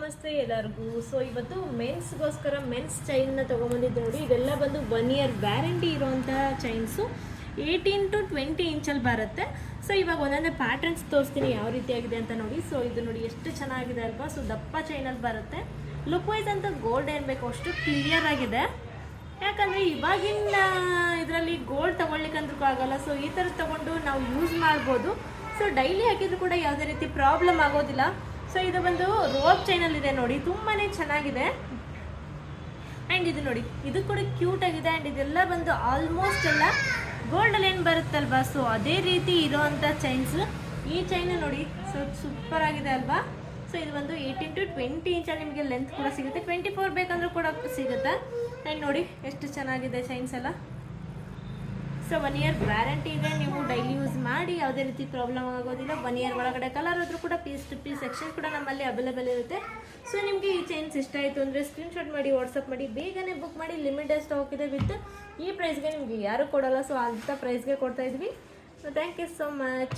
ನಮಸ್ತೆ ಎಲ್ಲರಿಗೂ. ಸೊ ಇವತ್ತು ಮೆನ್ಸ್ಗೋಸ್ಕರ ಮೆನ್ಸ್ ಚೈನ್ನ ತೊಗೊಂಬಂದಿದ್ದು ನೋಡಿ. ಇದೆಲ್ಲ ಬಂದು 1 year ವ್ಯಾರಂಟಿ ಇರೋವಂಥ ಚೈನ್ಸು 18 to 20 ಇಂಚಲ್ಲಿ ಬರುತ್ತೆ. ಸೊ ಇವಾಗ ಒಂದೊಂದೇ ಪ್ಯಾಟರ್ನ್ಸ್ ತೋರಿಸ್ತೀನಿ ಯಾವ ರೀತಿಯಾಗಿದೆ ಅಂತ ನೋಡಿ. ಸೊ ಇದು ನೋಡಿ ಎಷ್ಟು ಚೆನ್ನಾಗಿದೆ ಅಲ್ವಾ. ಸೊ ದಪ್ಪ ಚೈನಲ್ಲಿ ಬರುತ್ತೆ. ಲುಕ್ ವೈಸ್ ಅಂತ ಗೋಲ್ಡ್ ಏನು ಬೇಕು ಅಷ್ಟು ಕ್ಲಿಯರ್ ಆಗಿದೆ. ಯಾಕಂದರೆ ಇವಾಗಿನ ಇದರಲ್ಲಿ ಗೋಲ್ಡ್ ತೊಗೊಳ್ಲಿಕ್ಕಂದ್ರೂ ಆಗಲ್ಲ. ಸೊ ಈ ಥರ ತೊಗೊಂಡು ನಾವು ಯೂಸ್ ಮಾಡ್ಬೋದು. ಸೊ ಡೈಲಿ ಹಾಕಿದ್ರು ಕೂಡ ಯಾವುದೇ ರೀತಿ ಪ್ರಾಬ್ಲಮ್ ಆಗೋದಿಲ್ಲ. ಸೊ ಇದು ಬಂದು ರೋಪ್ ಚೈನಲ್ಲಿದೆ ನೋಡಿ, ತುಂಬಾ ಚೆನ್ನಾಗಿದೆ. ಆ್ಯಂಡ್ ಇದು ನೋಡಿ, ಇದು ಕೂಡ ಕ್ಯೂಟ್ ಆಗಿದೆ. ಆ್ಯಂಡ್ ಇದೆಲ್ಲ ಬಂದು ಆಲ್ಮೋಸ್ಟ್ ಎಲ್ಲ ಗೋಲ್ಡಲ್ಲಿ ಏನು ಬರುತ್ತಲ್ವಾ, ಸೊ ಅದೇ ರೀತಿ ಇರೋವಂಥ ಚೈನ್ಸ್. ಈ ಚೈನ್ ನೋಡಿ, ಸೊ ಸೂಪರ್ ಆಗಿದೆ ಅಲ್ವಾ. ಸೊ ಇದು ಒಂದು 18 to 20 ಇಂಚಲ್ಲಿ ನಿಮಗೆ ಲೆಂತ್ ಕೂಡ ಸಿಗುತ್ತೆ. 24 ಬೇಕಂದ್ರೂ ಕೂಡ ಸಿಗುತ್ತೆ. ಆ್ಯಂಡ್ ನೋಡಿ ಎಷ್ಟು ಚೆನ್ನಾಗಿದೆ ಚೈನ್ಸ್ ಎಲ್ಲ. ಸೊ 1 year ವ್ಯಾರಂಟಿ ಇದೆ. ನೀವು ಡೈಲಿ ಯೂಸ್ ಮಾಡಿ ಯಾವುದೇ ರೀತಿ ಪ್ರಾಬ್ಲಮ್ ಆಗೋದಿಲ್ಲ. 1 year ಒಳಗಡೆ ಕಲರ್ ಆದರೂ ಕೂಡ ಪೀಸ್ ಟು ಪೀಸ್ ಸೆಕ್ಷನ್ ಕೂಡ ನಮ್ಮಲ್ಲಿ ಅವೈಲೇಬಲ್ ಇರುತ್ತೆ. ಸೊ ನಿಮಗೆ ಈ ಚೈನ್ಸ್ ಇಷ್ಟ ಆಯಿತು ಅಂದರೆ ಸ್ಕ್ರೀನ್ಶಾಟ್ ಮಾಡಿ ವಾಟ್ಸಪ್ ಮಾಡಿ, ಬೇಗನೆ ಬುಕ್ ಮಾಡಿ. ಲಿಮಿಟೆಡ್ ಸ್ಟಾಕ್ ಇದೆ. ವಿತ್ ಈ ಪ್ರೈಸ್ಗೆ ನಿಮಗೆ ಯಾರು ಕೊಡೋಲ್ಲ. ಸೊ ಅಂಥ ಪ್ರೈಸ್ಗೆ ಕೊಡ್ತಾ ಇದ್ವಿ. So thank you so much.